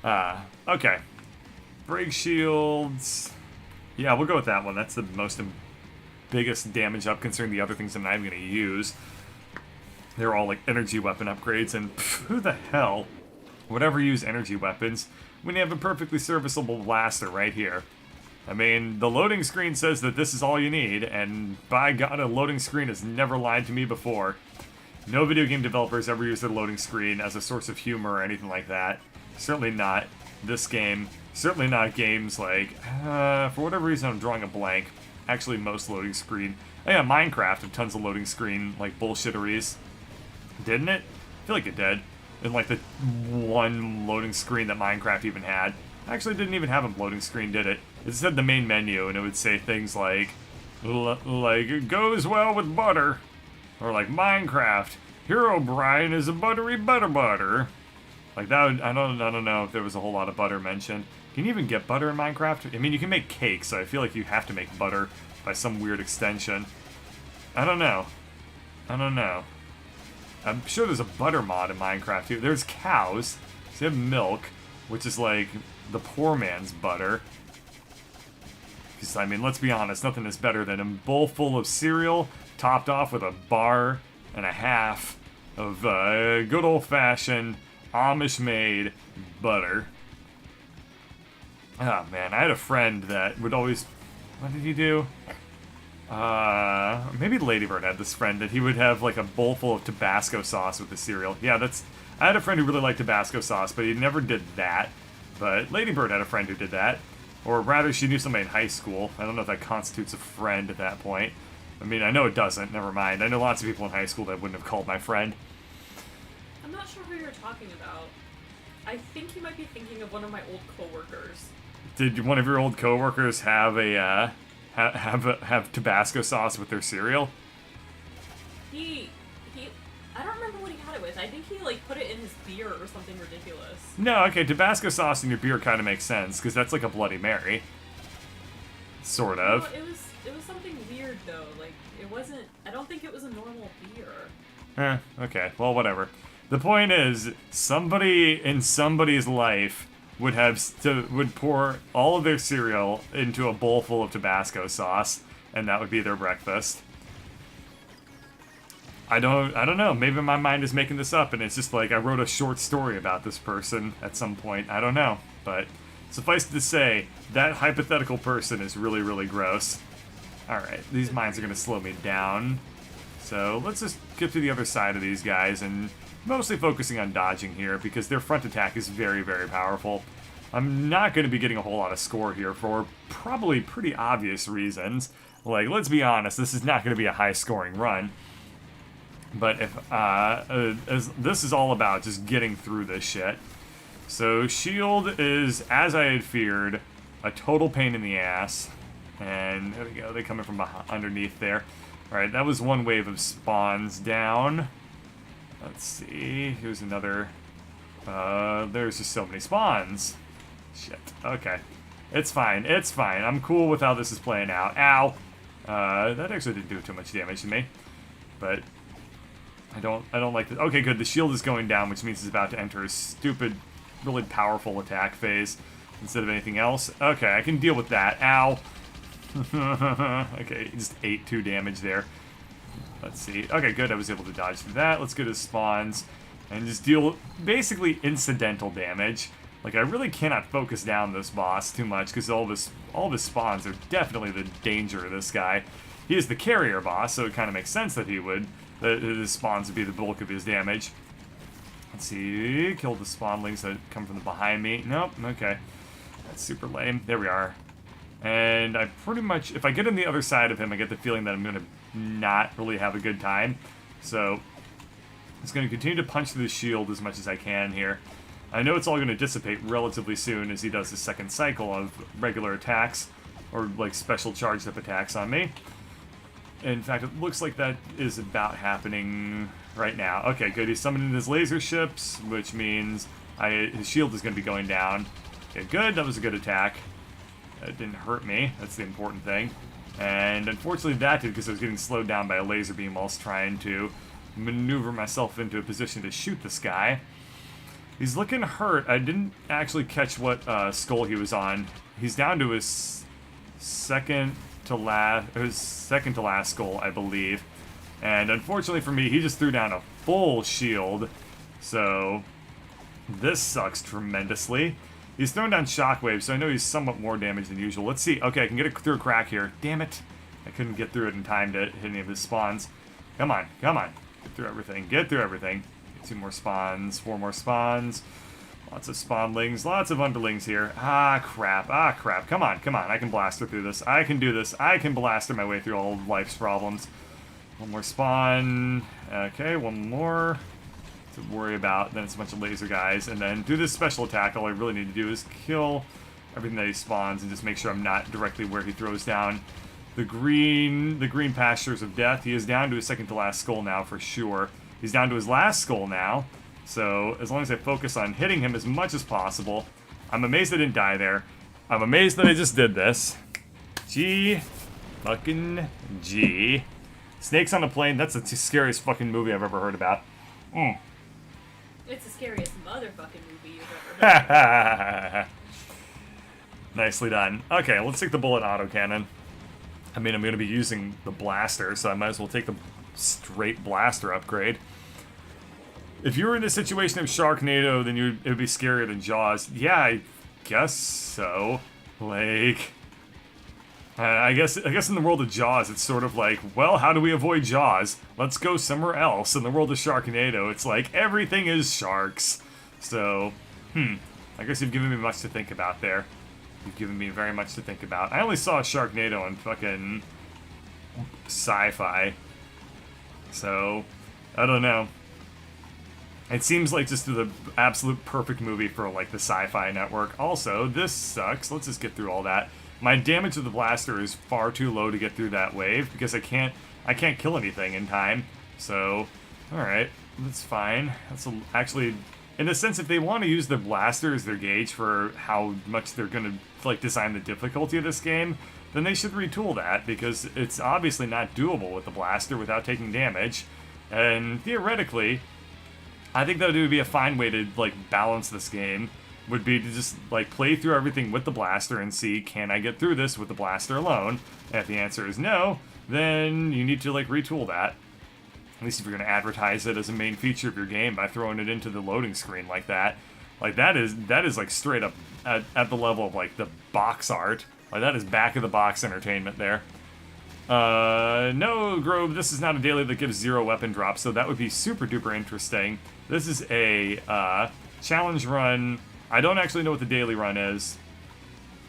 Okay. Break shields. Yeah, we'll go with that one. That's the biggest damage up considering the other things I'm not even going to use. They're all like energy weapon upgrades, and who the hell would ever use energy weapons when you have a perfectly serviceable blaster right here? I mean, the loading screen says that this is all you need, and by God, a loading screen has never lied to me before. No video game developers ever use their loading screen as a source of humor or anything like that. Certainly not this game. Certainly not games like, for whatever reason I'm drawing a blank. Actually, most loading screen. Oh yeah, Minecraft had tons of loading screen, like, bullshitteries. Didn't it? I feel like it did. In, like, the one loading screen that Minecraft even had. Actually, didn't even have a loading screen, did it? It said the main menu, and it would say things like, it goes well with butter. Or like, Minecraft, Hero Brian is a buttery butter. Like, that would, I don't know if there was a whole lot of butter mentioned. Can you even get butter in Minecraft? I mean, you can make cakes, so I feel like you have to make butter by some weird extension. I don't know. I'm sure there's a butter mod in Minecraft too. There's cows, so you have milk, which is like the poor man's butter. Because, I mean, let's be honest, nothing is better than a bowl full of cereal topped off with a bar and a half of good old-fashioned Amish-made butter. Oh, man, I had a friend that would always... What did he do? Maybe Ladybird had this friend that he would have, like, a bowl full of Tabasco sauce with the cereal. Yeah, that's... I had a friend who really liked Tabasco sauce, but he never did that. But Ladybird had a friend who did that. Or rather, she knew somebody in high school. I don't know if that constitutes a friend at that point. I mean, I know it doesn't. Never mind. I know lots of people in high school that wouldn't have called my friend. I'm not sure who you're talking about. I think you might be thinking of one of my old coworkers. Did one of your old coworkers have a have Tabasco sauce with their cereal? I don't remember what he had it with. I think he like put it in his beer or something ridiculous. No, okay, Tabasco sauce in your beer kind of makes sense because that's like a Bloody Mary. Sort of. No, it was something weird though. Like it wasn't. I don't think it was a normal beer. Okay. Well, whatever. The point is, somebody in somebody's life would pour all of their cereal into a bowl full of Tabasco sauce, and that would be their breakfast. I don't know. Maybe my mind is making this up, and it's just like I wrote a short story about this person at some point. I don't know, but suffice it to say, that hypothetical person is really, really gross. Alright, these mines are going to slow me down. So let's just get to the other side of these guys, and mostly focusing on dodging here, because their front attack is very, very powerful. I'm not going to be getting a whole lot of score here for probably pretty obvious reasons. Like, let's be honest, this is not going to be a high-scoring run. But if this is all about just getting through this shit. So shield is, as I had feared, a total pain in the ass. And there we go, they're coming from underneath there. Alright, that was one wave of spawns down. Let's see, here's another. There's just so many spawns. Shit, okay. It's fine, I'm cool with how this is playing out. Ow! That actually didn't do too much damage to me. But I don't like the... Okay, good. The shield is going down, which means it's about to enter a stupid, really powerful attack phase instead of anything else. Okay, I can deal with that. Ow. Okay, just ate 2 damage there. Let's see. Okay, good. I was able to dodge through that. Let's go to spawns and just deal basically incidental damage. Like, I really cannot focus down this boss too much because all of his spawns are definitely the danger of this guy. He is the carrier boss, so it kind of makes sense that his spawns would be the bulk of his damage. Let's see, kill the spawnlings that come from behind me. Nope, okay. That's super lame. There we are. And I pretty much, if I get on the other side of him, I get the feeling that I'm going to not really have a good time. So, I'm just going to continue to punch through the shield as much as I can here. I know it's all going to dissipate relatively soon as he does his second cycle of regular attacks, or like special charged up attacks on me. In fact, it looks like that is about happening right now. Okay, good. He's summoning his laser ships, which means his shield is going to be going down. Okay, good. That was a good attack. It didn't hurt me. That's the important thing. And unfortunately that did because I was getting slowed down by a laser beam whilst trying to maneuver myself into a position to shoot this guy. He's looking hurt. I didn't actually catch what skull he was on. He's down to his second to last skull, I believe. And unfortunately for me, he just threw down a full shield. So this sucks tremendously. He's thrown down shockwaves, so I know he's somewhat more damaged than usual. Let's see. Okay, I can get it through a crack here. Damn it. I couldn't get through it in time to hit any of his spawns. Come on, come on. Get through everything. Get through everything. 2 more spawns, 4 more spawns. Lots of spawnlings, lots of underlings here. Ah, crap. Ah, crap. Come on, come on. I can blaster through this. I can do this. I can blaster my way through all of life's problems. 1 more spawn. Okay, 1 more to worry about. Then it's a bunch of laser guys. And then do this special attack. All I really need to do is kill everything that he spawns and just make sure I'm not directly where he throws down the green pastures of death. He is down to his second to last skull now for sure. He's down to his last skull now. So as long as I focus on hitting him as much as possible. I'm amazed I didn't die there. I'm amazed that I just did this. G fucking G. Snakes on a Plane, that's the scariest fucking movie I've ever heard about. It's the scariest motherfucking movie you've ever heard. Nicely done. Okay, let's take the bullet autocannon. I mean, I'm going to be using the blaster, so I might as well take the straight blaster upgrade. If you were in the situation of Sharknado, then it would be scarier than Jaws. Yeah, I guess so. Like, I guess in the world of Jaws, it's sort of like, well, how do we avoid Jaws? Let's go somewhere else. In the world of Sharknado, it's like everything is sharks. So, I guess you've given me much to think about there. You've given me very much to think about. I only saw Sharknado in fucking sci-fi. So, I don't know. It seems like just the absolute perfect movie for like the Sci-Fi Network. Also, this sucks. Let's just get through all that. My damage with the blaster is far too low to get through that wave because I can't kill anything in time. So, alright, that's fine. That's actually, in a sense, if they want to use the blaster as their gauge for how much they're going to like design the difficulty of this game, then they should retool that because it's obviously not doable with the blaster without taking damage. And theoretically, I think that it would be a fine way to like balance this game. Would be to just like play through everything with the blaster and see, can I get through this with the blaster alone? And if the answer is no, then you need to like retool that. At least if you're going to advertise it as a main feature of your game by throwing it into the loading screen like that. Like that is like straight up at the level of like the box art. Like that is back of the box entertainment there. No, Grove, this is not a daily that gives 0 weapon drops, so that would be super duper interesting. This is a challenge run. I don't actually know what the daily run is.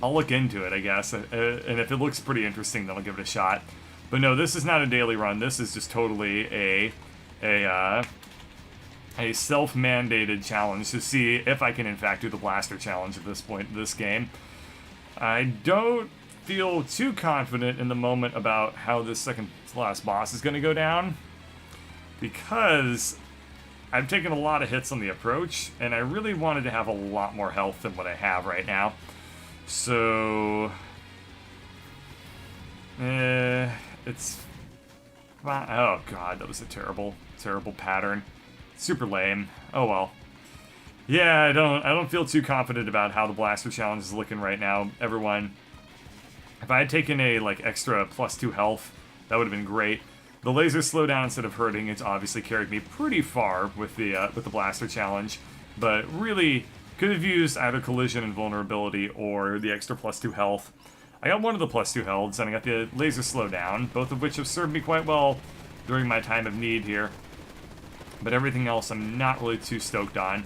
I'll look into it, I guess, and if it looks pretty interesting, then I'll give it a shot. But no, this is not a daily run. This is just totally a self-mandated challenge to see if I can in fact do the blaster challenge at this point in this game. I don't feel too confident in the moment about how this second to last boss is going to go down because I've taken a lot of hits on the approach, and I really wanted to have a lot more health than what I have right now. So, it's... Oh god, that was a terrible, terrible pattern. Super lame. Oh well. Yeah, I don't feel too confident about how the blaster challenge is looking right now, everyone. If I had taken a like extra +2 health, that would have been great. The laser slowdown instead of hurting, it's obviously carried me pretty far with the blaster challenge, but really could have used either collision and vulnerability or the extra +2 health. I got one of the +2 healths, and I got the laser slowdown, both of which have served me quite well during my time of need here. But everything else I'm not really too stoked on.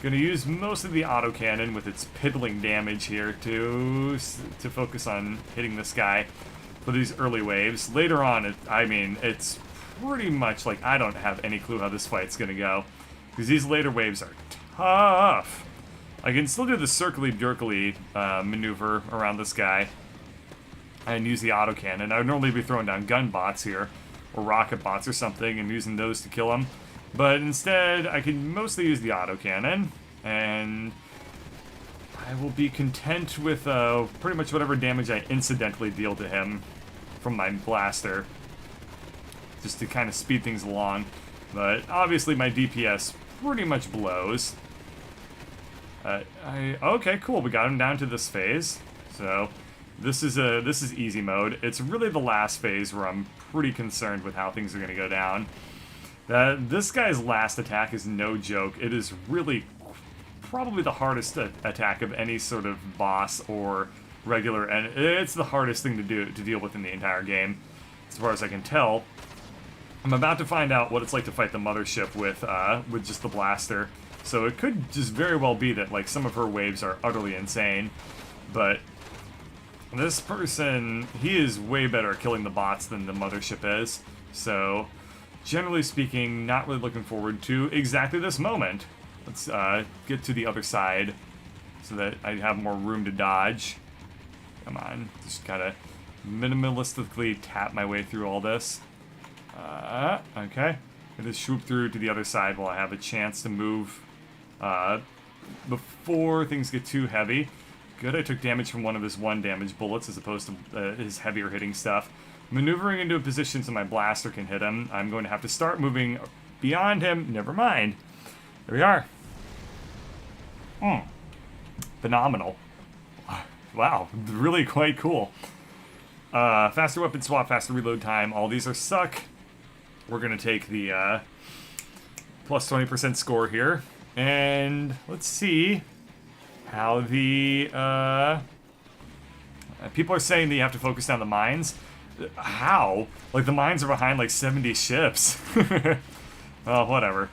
Gonna use most of the autocannon with its piddling damage here to focus on hitting this guy for these early waves. Later on, it's pretty much like I don't have any clue how this fight's gonna go. Because these later waves are tough. I can still do the circly-dirkly maneuver around this guy and use the autocannon. I would normally be throwing down gun bots here, or rocket bots or something, and using those to kill him. But instead, I can mostly use the autocannon, and I will be content with pretty much whatever damage I incidentally deal to him from my blaster, just to kind of speed things along. But obviously my DPS pretty much blows, Okay, cool. We got him down to this phase. So this is easy mode. It's really the last phase where I'm pretty concerned with how things are going to go down. This guy's last attack is no joke. It is really probably the hardest attack of any sort of boss or regular, and it's the hardest thing to deal with in the entire game, as far as I can tell. I'm about to find out what it's like to fight the mothership with just the blaster. So it could just very well be that like some of her waves are utterly insane, but this person, he is way better at killing the bots than the mothership is. So generally speaking, not really looking forward to exactly this moment. Let's get to the other side so that I have more room to dodge. Come on, just gotta minimalistically tap my way through all this. Okay. I just swoop through to the other side while I have a chance to move before things get too heavy. Good, I took damage from one of his 1 damage bullets as opposed to his heavier hitting stuff. Maneuvering into a position so my blaster can hit him. I'm going to have to start moving beyond him. Never mind. There we are. Phenomenal. Wow, really quite cool. Faster weapon swap, faster reload time. All these are suck. We're going to take the plus 20% score here. And let's see how the... people are saying that you have to focus down the mines. How? Like, the mines are behind, like, 70 ships. Well, whatever.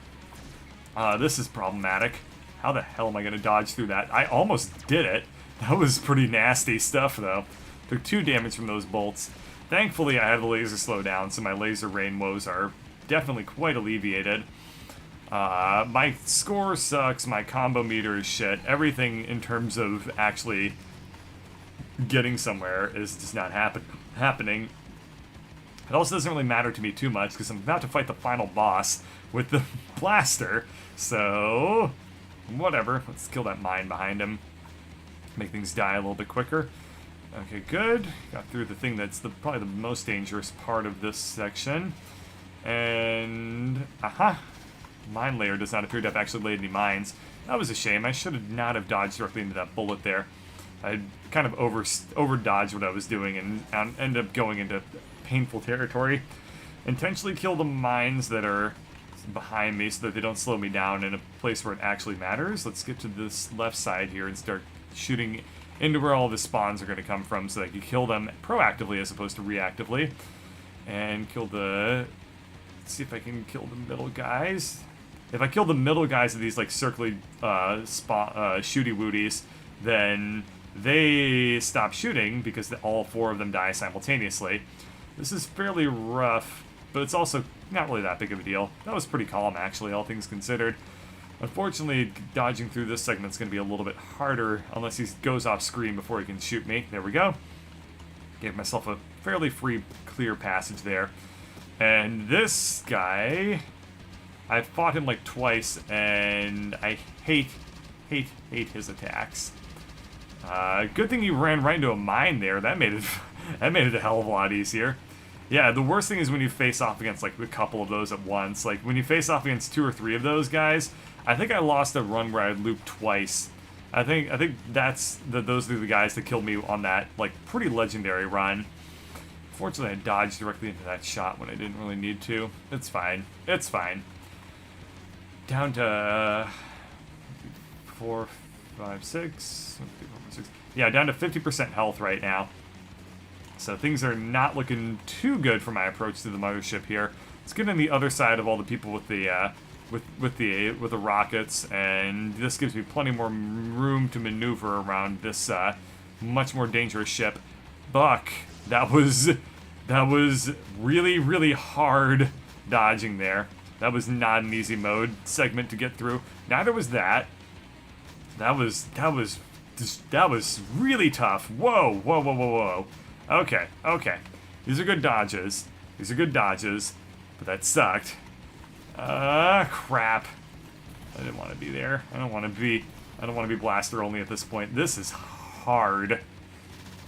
This is problematic. How the hell am I going to dodge through that? I almost did it. That was pretty nasty stuff, though. Took 2 damage from those bolts. Thankfully, I have the laser slow down, so my laser rain woes are definitely quite alleviated. My score sucks, my combo meter is shit. Everything in terms of actually getting somewhere is just not happening. It also doesn't really matter to me too much, because I'm about to fight the final boss with the blaster. So, whatever. Let's kill that mine behind him. Make things die a little bit quicker. Okay, good. Got through the thing that's probably the most dangerous part of this section. And... aha! Mine layer does not appear to have actually laid any mines. That was a shame. I should not have dodged directly into that bullet there. I kind of over-dodged what I was doing and ended up going into painful territory. Intentionally kill the mines that are behind me so that they don't slow me down in a place where it actually matters. Let's get to this left side here and start shooting into where all the spawns are going to come from so that I can kill them proactively as opposed to reactively. And kill the... let's see if I can kill the middle guys. If I kill the middle guys of these, like, circly shooty-wooties, then they stop shooting because all 4 of them die simultaneously. This is fairly rough, but it's also not really that big of a deal. That was pretty calm, actually, all things considered. Unfortunately, dodging through this segment is going to be a little bit harder unless he goes off screen before he can shoot me. There we go. Gave myself a fairly free, clear passage there. And this guy, I've fought him like twice, and I hate his attacks. Good thing he ran right into a mine there. That made it a hell of a lot easier. Yeah, the worst thing is when you face off against like a couple of those at once. Like when you face off against 2 or 3 of those guys, I think I lost a run where I looped twice. I think those are the guys that killed me on that like pretty legendary run. Fortunately, I dodged directly into that shot when I didn't really need to. It's fine. It's fine. Down to 4, 5, 6. Yeah, down to 50% health right now. So things are not looking too good for my approach to the mothership here. Let's get on the other side of all the people with the with the rockets, and this gives me plenty more room to maneuver around this much more dangerous ship. Buck, that was really hard dodging there. That was not an easy mode segment to get through. Neither was that. That was really tough. Whoa. Okay. These are good dodges. But that sucked. Crap. I didn't want to be there. I don't want to be blaster only at this point. This is hard.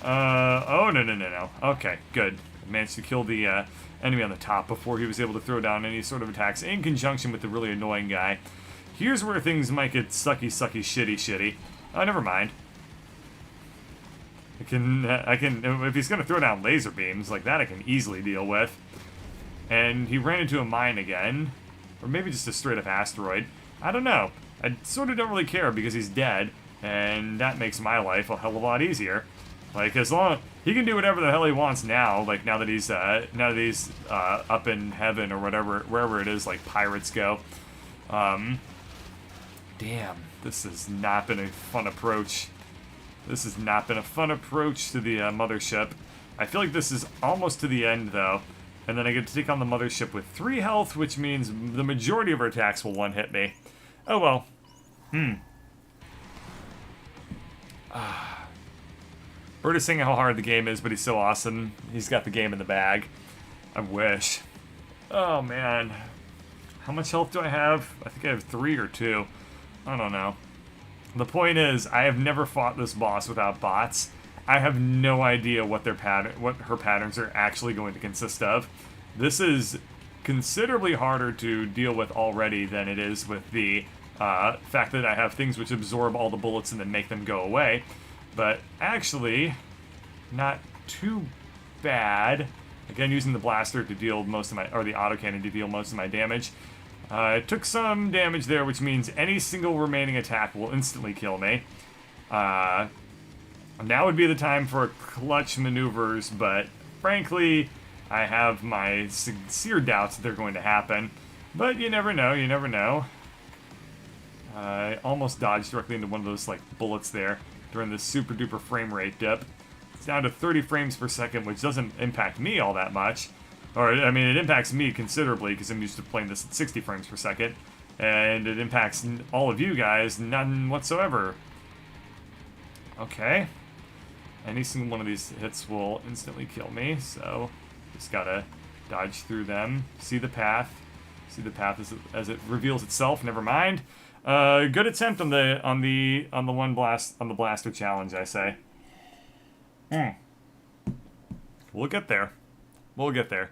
Oh, no. Okay, good. Managed to kill the enemy on the top before he was able to throw down any sort of attacks in conjunction with the really annoying guy Here's where things might get sucky, shitty. Oh, never mind. I can, if he's gonna throw down laser beams, like that I can easily deal with. And he ran into a mine again. Or maybe just a straight up asteroid. I don't know. I sort of don't really care because he's dead, and that makes my life a hell of a lot easier. Like, as long he can do whatever the hell he wants now, like now that he's up in heaven or whatever, wherever it is, like pirates go. Damn, this has not been a fun approach. This has not been a fun approach to the mothership. I feel like this is almost to the end, though. And then I get to take on the mothership with 3 health, which means the majority of our attacks will one-hit me. Oh well. Bird is saying how hard the game is, but he's so awesome. He's got the game in the bag. I wish. Oh, man. How much health do I have? I think I have 3 or 2. I don't know. The point is, I have never fought this boss without bots. I have no idea what her patterns are actually going to consist of. This is considerably harder to deal with already than it is with the fact that I have things which absorb all the bullets and then make them go away. But actually, not too bad. Again, using the blaster to deal most of my, or the autocannon to deal most of my damage. It took some damage there, which means any single remaining attack will instantly kill me. Now would be the time for clutch maneuvers, but frankly, I have my sincere doubts that they're going to happen. But you never know, you never know. I almost dodged directly into one of those, like, bullets there during this super duper frame rate dip. It's down to 30 frames per second, which doesn't impact me all that much. Or, I mean, it impacts me considerably because I'm used to playing this at 60 frames per second. And it impacts all of you guys none whatsoever. Okay. Any single one of these hits will instantly kill me, so just gotta dodge through them. See the path. See the path as it reveals itself. Never mind. Good attempt on the blaster challenge, I say. We'll get there. We'll get there.